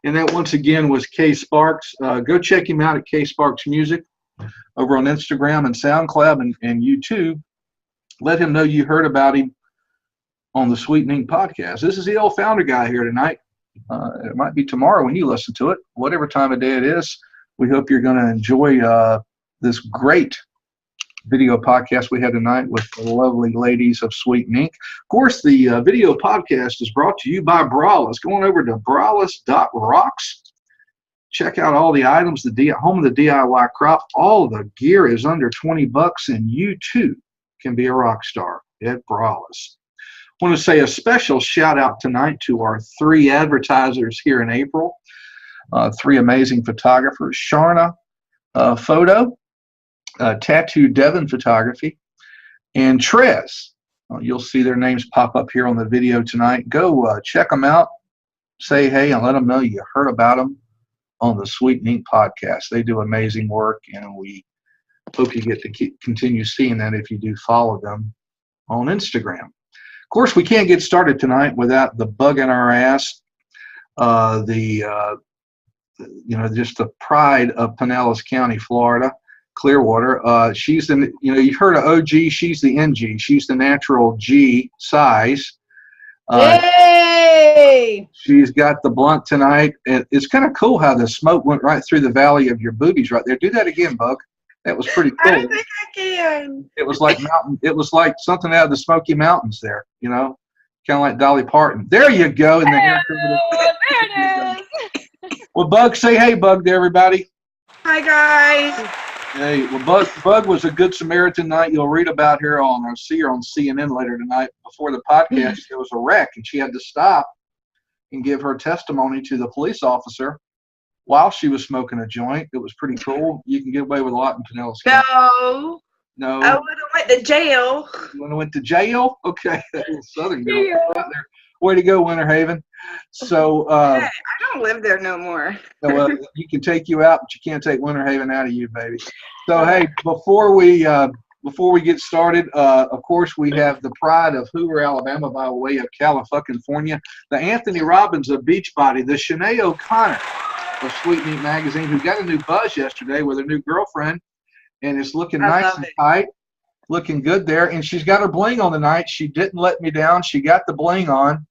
And that once again was K Sparks. Go check him out at K Sparks Music over on Instagram and SoundCloud and YouTube. Let him know you heard about him on the Sweet and Ink podcast. This is the old founder guy here tonight. It might be tomorrow when you listen to it, whatever time of day it is. We hope you're going to enjoy this great video podcast we had tonight with the lovely ladies of Sweet and Ink. Of course, the video podcast is brought to you by Braless. Going over to braless.rocks. Check out all the items, home of the DIY crop. All the gear is under $20, and you too can be a rock star at Braless. I want to say a special shout out tonight to our 3 advertisers here in April. 3 amazing photographers: Sharna Photo, Tattoo Devon Photography, and Trez. You'll see their names pop up here on the video tonight. Go check them out, say hey, and let them know you heard about them on the Sweet and Ink podcast. They do amazing work, and we hope you get to continue seeing that if you do follow them on Instagram. Of course, we can't get started tonight without the bug in our ass, just the pride of Pinellas County, Florida, Clearwater. She's the, you've heard of OG. She's the NG. She's the natural G size. Yay! She's got the blunt tonight. It's kind of cool how the smoke went right through the valley of your boobies right there. Do that again, Bug. That was pretty cool. I don't think I can. It was like It was like something out of the Smoky Mountains there. Kind of like Dolly Parton. There you go. In the hair. There it is. Well, Bug, say hey, Bug, to everybody. Hi, guys. Hey, well, Bug was a good Samaritan night. You'll read about her see her on CNN later tonight. Before the podcast, there was a wreck, and she had to stop and give her testimony to the police officer while she was smoking a joint. It was pretty cool. You can get away with a lot in Pinellas County. No. I would have went to jail. You want to went to jail? Okay, that little Southern girl right there. Way to go, Winter Haven. So I don't live there no more. Well, you can take you out, but you can't take Winter Haven out of you, baby. So hey, before we get started, of course we have the pride of Hoover, Alabama, by way of California, the Anthony Robbins of Beachbody, the Shanae O'Connor of Sweet Meat Magazine, who got a new buzz yesterday with her new girlfriend, and it's looking nice and tight, looking good there. And she's got her bling on tonight. She didn't let me down. She got the bling on.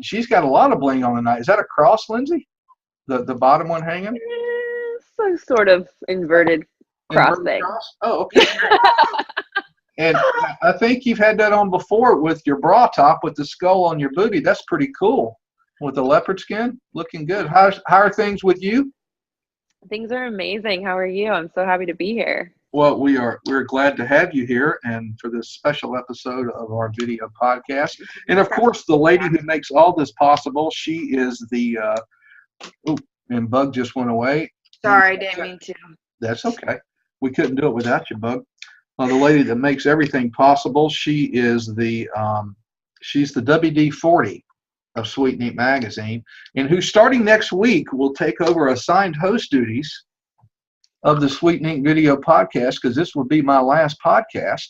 She's got a lot of bling on tonight. Is that a cross, Lindsay? The bottom one hanging? Some sort of inverted cross thing. Oh, okay. And I think you've had that on before with your bra top with the skull on your booty. That's pretty cool. With the leopard skin, looking good. How are things with you? Things are amazing. How are you? I'm so happy to be here. Well, we're glad to have you here and for this special episode of our video podcast. And of course, the lady who makes all this possible, she is the and Bug just went away. Sorry, I didn't mean to. That's okay. We couldn't do it without you, Bug. The lady that makes everything possible, she is she's the WD-40 of Sweet Meat Magazine, and who starting next week will take over assigned host duties of the Sweet Meat video podcast, because this will be my last podcast.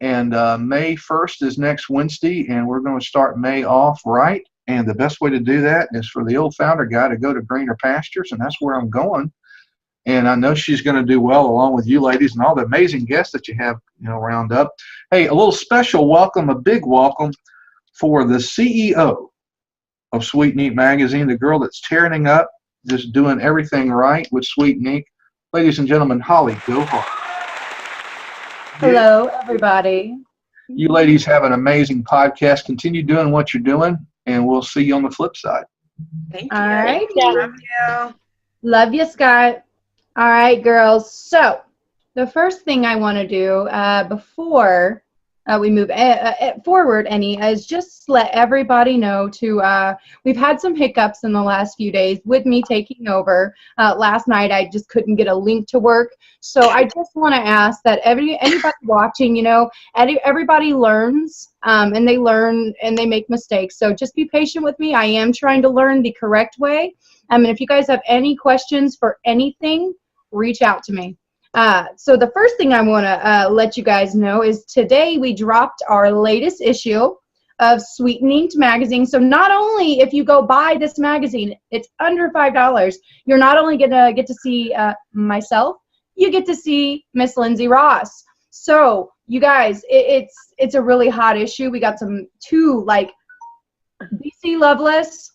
And May 1st is next Wednesday, and we're going to start May off right. And the best way to do that is for the old founder guy to go to greener pastures, and that's where I'm going. And I know she's going to do well along with you ladies and all the amazing guests that you have, round up. Hey, a little special welcome, a big welcome for the CEO of Sweet Meat Magazine, the girl that's tearing up, just doing everything right with Sweet Meat. Ladies and gentlemen, Holly GoHard. Hello, everybody. You ladies have an amazing podcast. Continue doing what you're doing, and we'll see you on the flip side. Thank you. All right. Love you. Love you, Scott. All right, girls. So the first thing I want to do before we move forward is just let everybody know we've had some hiccups in the last few days with me taking over. Last night I just couldn't get a link to work. So I just want to ask that anybody watching, everybody learns and they learn and they make mistakes. So just be patient with me. I am trying to learn the correct way. And if you guys have any questions for anything, reach out to me. So the first thing I want to let you guys know is today we dropped our latest issue of Sweetened magazine. So not only if you go buy this magazine, it's under $5. You're not only gonna get to see myself, you get to see Miss Linzy Ross. So you guys, it's a really hot issue. We got two like BC Loveless,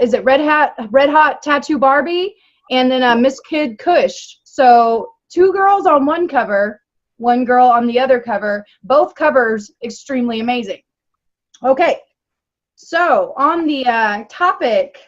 is it Red Hot Tattoo Barbie, and then Miss Kid Kush. So 2 girls on one cover, 1 girl on the other cover. Both covers extremely amazing. Okay, so on the topic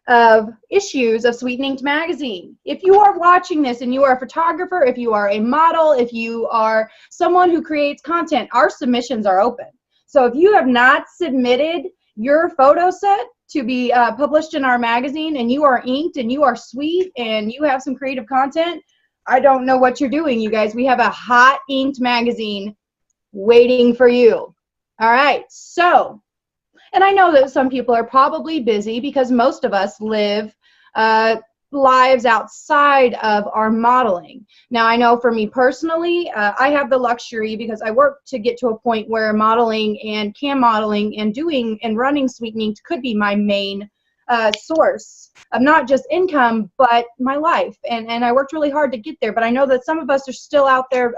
of issues of Sweetened magazine, if you are watching this and you are a photographer, if you are a model, if you are someone who creates content, our submissions are open. So if you have not submitted your photo set to be published in our magazine, and you are inked and you are sweet and you have some creative content, I don't know what you're doing, you guys. We have a hot inked magazine waiting for you. All right, so, and I know that some people are probably busy because most of us live lives outside of our modeling. Now, I know for me personally, I have the luxury because I work to get to a point where modeling and cam modeling and doing and running Sweetened could be my main source of not just income, but my life. And I worked really hard to get there, but I know that some of us are still out there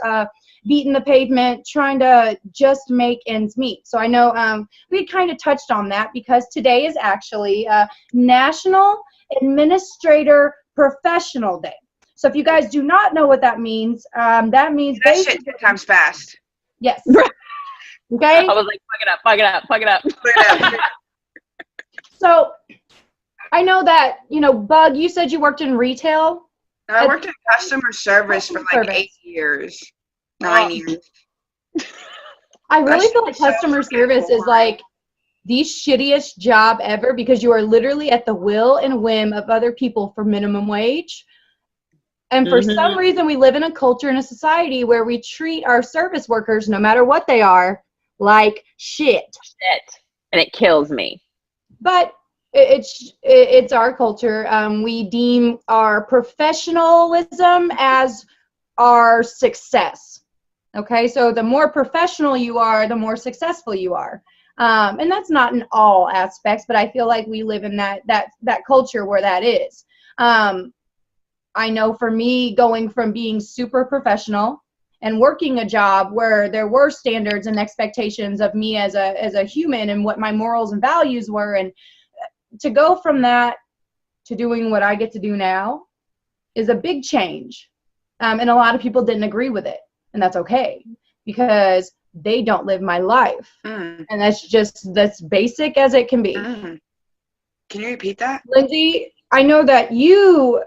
beating the pavement, trying to just make ends meet. So I know we kind of touched on that because today is actually National Administrator Professional Day. So if you guys do not know what that means That shit 10 times fast. Yes. Okay. I was like, fuck it up. So I know that, you know, Bug, you said you worked in retail. No, I worked in customer service for like 8 years, 9 years. I really feel like customer service is like the shittiest job ever because you are literally at the will and whim of other people for minimum wage. And for some reason, we live in a culture and a society where we treat our service workers, no matter what they are, like shit. And it kills me. But it's our culture. We deem our professionalism as our success. Okay, so the more professional you are, the more successful you are. And that's not in all aspects, but I feel like we live in that culture where that is. I know for me, going from being super professional and working a job where there were standards and expectations of me as a human and what my morals and values were, and to go from that to doing what I get to do now is a big change. And a lot of people didn't agree with it, and that's okay because they don't live my life. And that's basic as it can be. Can you repeat that? Linzy, I know that you,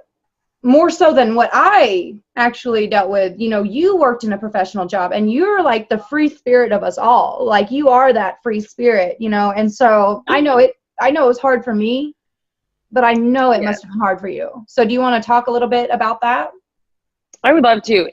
more so than what I actually dealt with, you know, you worked in a professional job and you're like the free spirit of us all. Like you are that free spirit, you know, and so I know it was hard for me, but I know it must have been hard for you. So do you want to talk a little bit about that? I would love to.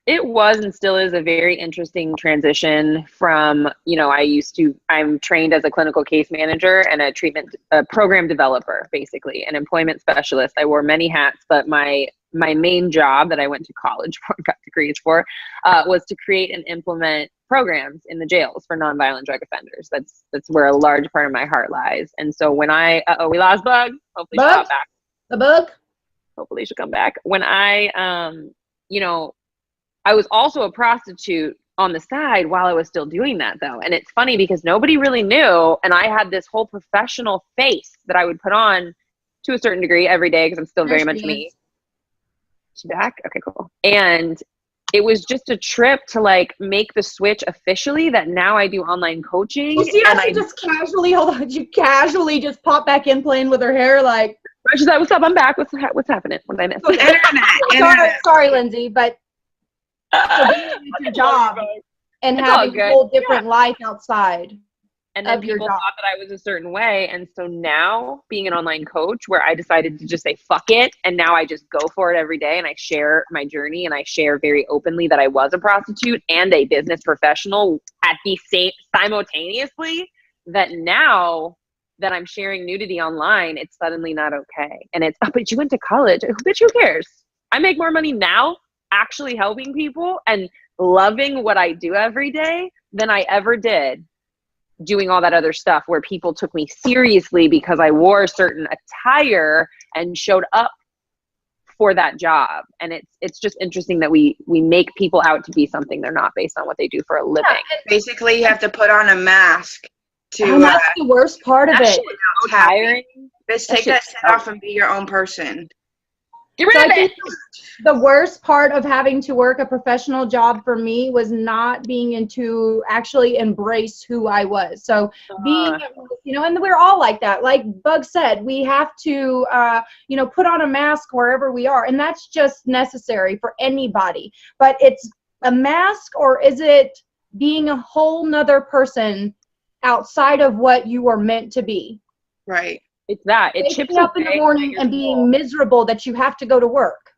It was and still is a very interesting transition from, you know, I'm trained as a clinical case manager and a program developer, basically, an employment specialist. I wore many hats, but my main job that I went to college for, got degrees for, was to create and implement programs in the jails for nonviolent drug offenders. That's where a large part of my heart lies. And so when we lost Bug. Hopefully she'll come back. The Bug? Hopefully she'll come back. When you know, I was also a prostitute on the side while I was still doing that, though. And it's funny because nobody really knew. And I had this whole professional face that I would put on to a certain degree every day because I'm still very much me. She back? Okay, cool. And it was just a trip to like make the switch officially that now I do online coaching. You see how she just casually just pop back in playing with her hair like. She's like, what's up? I'm back. What's happening? What did I miss? Sorry, Linzy, but your job and having a whole different life outside. And then people thought that I was a certain way. And so now being an online coach where I decided to just say, fuck it. And now I just go for it every day. And I share my journey and I share very openly that I was a prostitute and a business professional at the same simultaneously, that now that I'm sharing nudity online, it's suddenly not okay. And it's, oh, but you went to college. Bitch, who cares? I make more money now actually helping people and loving what I do every day than I ever did doing all that other stuff where people took me seriously because I wore a certain attire and showed up for that job. And it's just interesting that we make people out to be something they're not based on what they do for a living. Basically, you have to put on a mask to. And that's the worst part of That it. shit is so tiring. Just take that shit off and be your own person. Get rid So of I think it. the worst part of having to work a professional job for me was not being into actually embrace who I was. So being, you know, and we're all like that. Like Bug said, we have to, you know, put on a mask wherever we are. And that's just necessary for anybody. But it's a mask, or is it being a whole nother person outside of what you are meant to be? Right. It's that. It Waking chips up in the morning and being miserable that you have to go to work.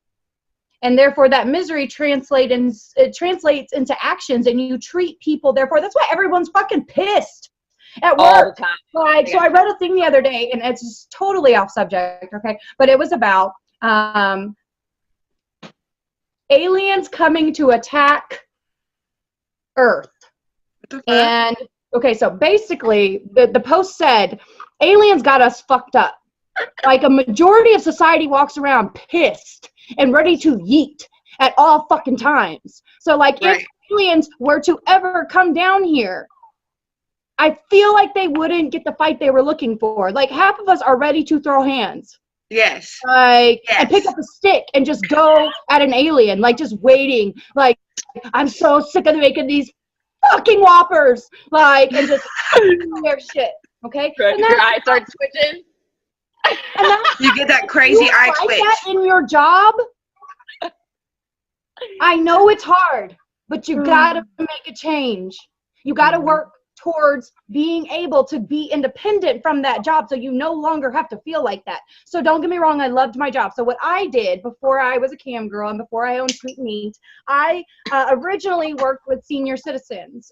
And therefore that misery translates into actions, and you treat people, therefore that's why everyone's fucking pissed at work. all the time. Like, so I read a thing the other day, and it's just totally off subject, okay? But it was about aliens coming to attack Earth. And okay, so basically the post said aliens got us fucked up. Like a majority of society walks around pissed and ready to yeet at all fucking times. So like if aliens were to ever come down here, I feel like they wouldn't get the fight they were looking for. Like half of us are ready to throw hands. Yes. Like, and pick up a stick and just go at an alien, like just waiting. Like, I'm so sick of making these fucking Whoppers, like, and just their shit. Okay. And Your eyes start twitching. And you get that crazy you eye like twitch. that in your job. I know it's hard, but you gotta make a change. You gotta work towards being able to be independent from that job, so you no longer have to feel like that. So don't get me wrong, I loved my job. So what I did before I was a cam girl and before I owned Sweet Meat, I originally worked with senior citizens,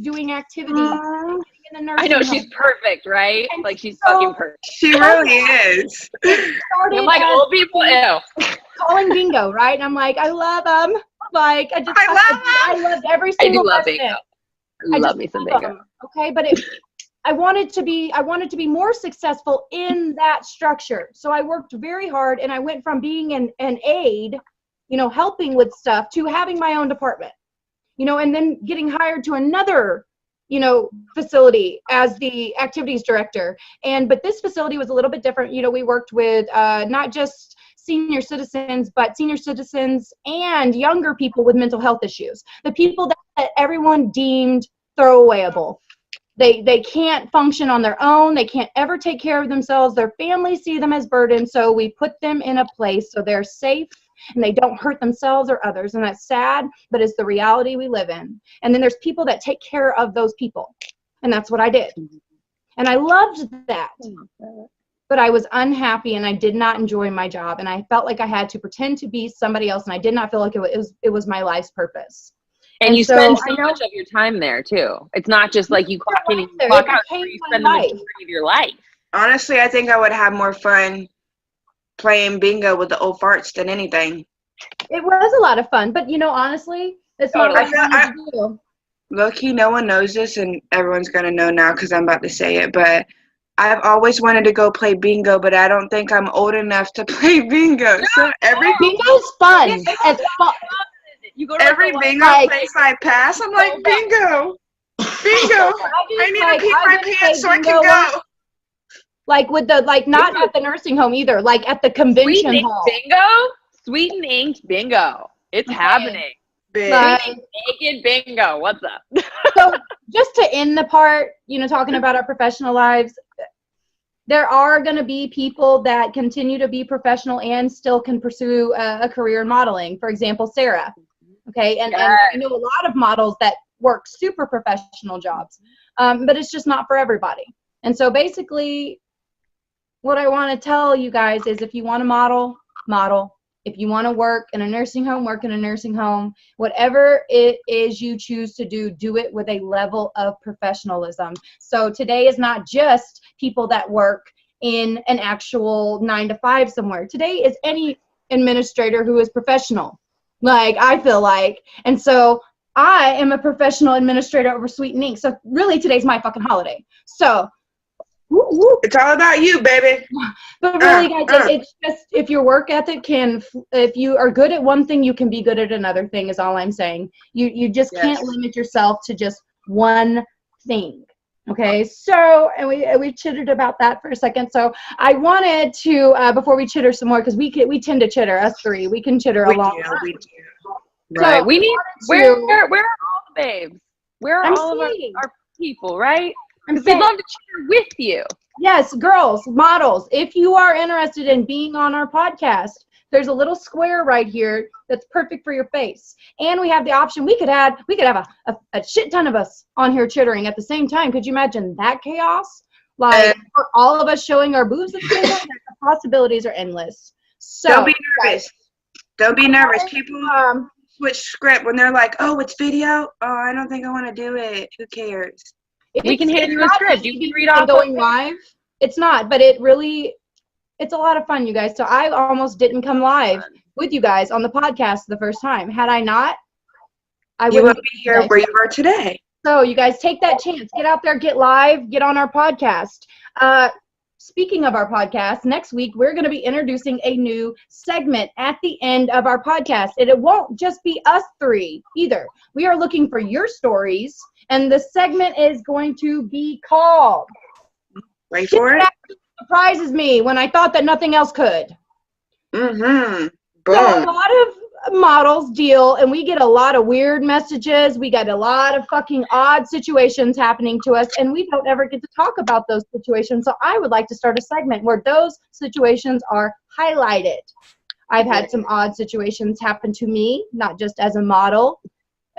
doing activities in the nursing I know, home. she's perfect, right? And Like she's so- fucking perfect. She really is. I'm like old people, ew. calling bingo, right? And I'm like, I love them. Like, I loved every I single do love person. bingo. I I love just me some love bingo. them, okay, but I wanted to be more successful in that structure. So I worked very hard, and I went from being an aide, you know, helping with stuff, to having my own department, you know, and then getting hired to another, you know, facility as the activities director. But this facility was a little bit different. You know, we worked with not just senior citizens, but senior citizens and younger people with mental health issues. The people that everyone deemed throwawayable. They can't function on their own. They can't ever take care of themselves. Their families see them as burdens, so we put them in a place so they're safe and they don't hurt themselves or others. And that's sad, but it's the reality we live in. And then there's people that take care of those people. And that's what I did. And I loved that. But I was unhappy, and I did not enjoy my job, and I felt like I had to pretend to be somebody else, and I did not feel like it was my life's purpose. And you so spend so much of your time there too. It's not just like you clock in and you clock out. You spend the majority of your life. Honestly, I think I would have more fun playing bingo with the old farts than anything. It was a lot of fun, but you know, honestly, it's not what I wanted to do. Low-key, no one knows this, and everyone's gonna know now because I'm about to say it, but I've always wanted to go play bingo, but I don't think I'm old enough to play bingo. So bingo's fun. It's fun. You go to every bingo place I pass, I'm like, bingo. I need to pee my pants so I can go. Like with the, like, not at the nursing home either, like at the convention hall. Bingo? Sweet and inked bingo. It's happening. Naked bingo. What's up? So just to end the part, you know, talking about our professional lives, there are going to be people that continue to be professional and still can pursue a career in modeling. For example, Sarah. Okay, and I know a lot of models that work super professional jobs, but it's just not for everybody. And so basically, what I want to tell you guys is, if you want to model, model. If you want to work in a nursing home, work in a nursing home. Whatever it is you choose to do, do it with a level of professionalism. So today is not just people that work in an actual 9-to-5 somewhere. Today is any administrator who is professional, like I feel like. And so I am a professional administrator over Sweet and Ink. So really today's my fucking holiday. So woo, woo. It's all about you, baby. But really, guys, it's just if your work ethic if you are good at one thing, you can be good at another thing. Is all I'm saying. You just can't limit yourself to just one thing. Okay, so and we chittered about that for a second. So I wanted to before we chitter some more because we tend to chitter, us three. We can chitter a lot. We do. Right. So We need where are all the babes? Where are all of our people, right? We'd love to chitter with you. Yes, girls, models, if you are interested in being on our podcast, there's a little square right here that's perfect for your face. And we have the option, we could have a shit ton of us on here chittering at the same time. Could you imagine that chaos? Like, for all of us showing our boobs at the same time, the possibilities are endless. So Don't be nervous. Don't be nervous. People switch script when they're like, oh, it's video? Oh, I don't think I want to do it. Who cares? We can hand you a script. You can read off going live. It's not, but it's a lot of fun, you guys. So I almost didn't come live with you guys on the podcast the first time. Had I not, I wouldn't be here where you are today. So you guys take that chance. Get out there, get live, get on our podcast. Speaking of our podcast, next week we're going to be introducing a new segment at the end of our podcast. And it won't just be us three either. We are looking for your stories. And the segment is going to be called Wait for it. Surprises Me When I Thought That Nothing Else Could. Mm-hmm. Boom. So a lot of models deal, and we get a lot of weird messages. We get a lot of fucking odd situations happening to us, and we don't ever get to talk about those situations. So I would like to start a segment where those situations are highlighted. I've had some odd situations happen to me, not just as a model,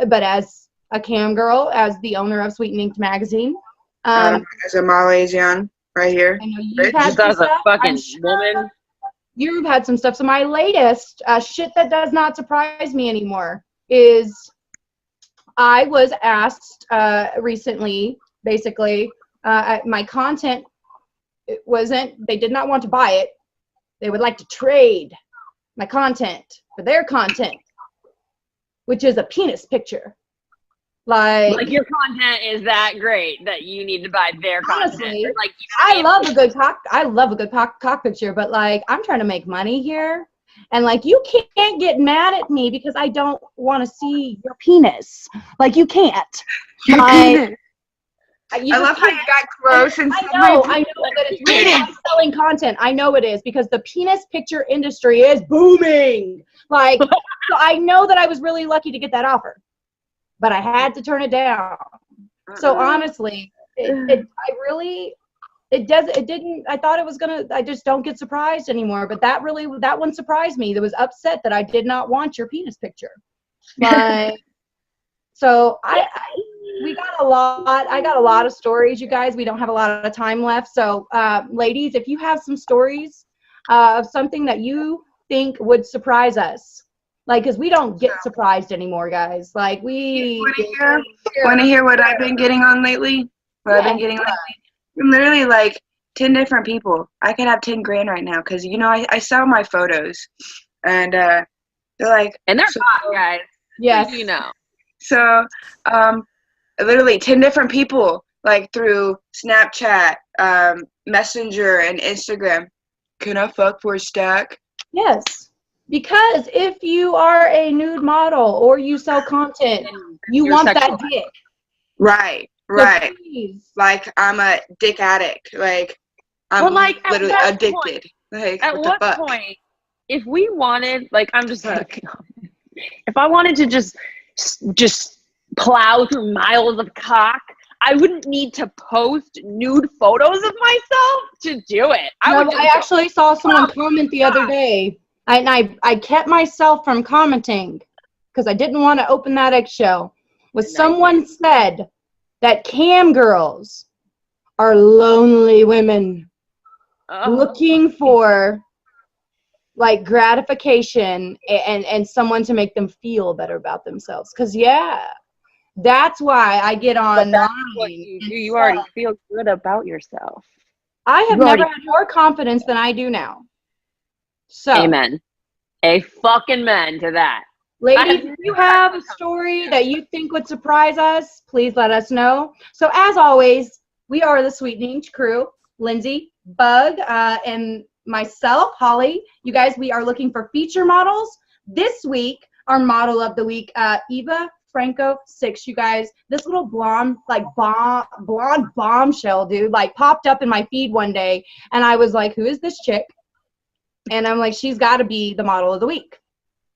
but as a cam girl, as the owner of Sweet and Inked magazine. As a Malaysian right here. I know you've had just some as a stuff. fucking woman. You've had some stuff. So my latest shit that does not surprise me anymore is I was asked recently, basically, my content they did not want to buy it. They would like to trade my content for their content, which is a penis picture. Like your content is that great that you need to buy their honestly, content. Like, I love a good cock picture, but like I'm trying to make money here, and like you can't get mad at me because I don't want to see your penis. Like you can't. I love how you got close and I know that it's really selling content. I know it is because the penis picture industry is booming. Like, so I know that I was really lucky to get that offer, but I had to turn it down. So honestly, I thought it was gonna. I just don't get surprised anymore. But that one surprised me. That was upset that I did not want your penis picture. Like, so we got a lot. I got a lot of stories, you guys. We don't have a lot of time left. So, ladies, if you have some stories of something that you think would surprise us, like, because we don't get surprised anymore, guys. Like, we want to hear what I've been getting on lately? I've been getting lately? Literally, like, 10 different people. I could have 10 grand right now because, you know, I sell my photos. And they're like... And they're hot, guys. Yes. You know. So, literally 10 different people, like, through Snapchat, Messenger, and Instagram. Can I fuck for a stack? Yes. Because if you are a nude model or you sell content, you want that dick. Right. So please. Like, I'm a dick addict. Like, I'm literally addicted. Like, at what point, if we wanted, like, I'm just like, if I wanted to just plow through miles of cock, I wouldn't need to post nude photos of myself to do it. I actually saw someone comment the other day. And I kept myself from commenting because I didn't want to open that eggshell. Someone said that cam girls are lonely women looking for like gratification and someone to make them feel better about themselves. Because that's why I get online. You already feel good about yourself. I have never had more confidence than I do now. So, amen. A fucking man to that. Ladies, if you have a story that you think would surprise us, please let us know. So as always, we are the Sweetening crew, Lindsay, Bug, and myself, Holly. You guys, we are looking for feature models. This week, our model of the week, Eva Franco 6. You guys, this little blonde bombshell, dude, like popped up in my feed one day, and I was like, who is this chick? And I'm like, she's got to be the model of the week.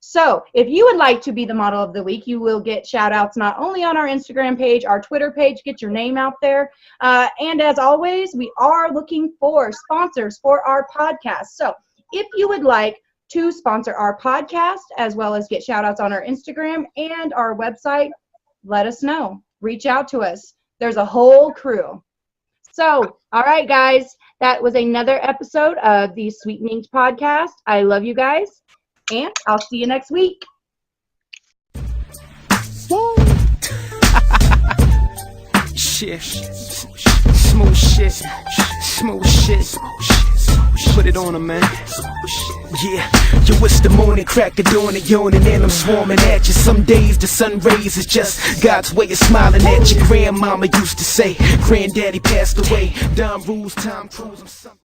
So if you would like to be the model of the week, you will get shout outs not only on our Instagram page, our Twitter page, get your name out there. And as always, we are looking for sponsors for our podcast. So if you would like to sponsor our podcast as well as get shout outs on our Instagram and our website, let us know. Reach out to us. There's a whole crew. So, all right, guys, that was another episode of the Sweetening podcast. I love you guys. And I'll see you next week. Shit. Smooth shit. Smooth shit. Put it on 'em, man. Yeah, yo, it's the morning crack of dawn and yawning and I'm swarming at you. Some days the sun rays is just God's way of smiling at you. Grandmama used to say, Granddaddy passed away. Don rules, Tom Cruise, I'm something.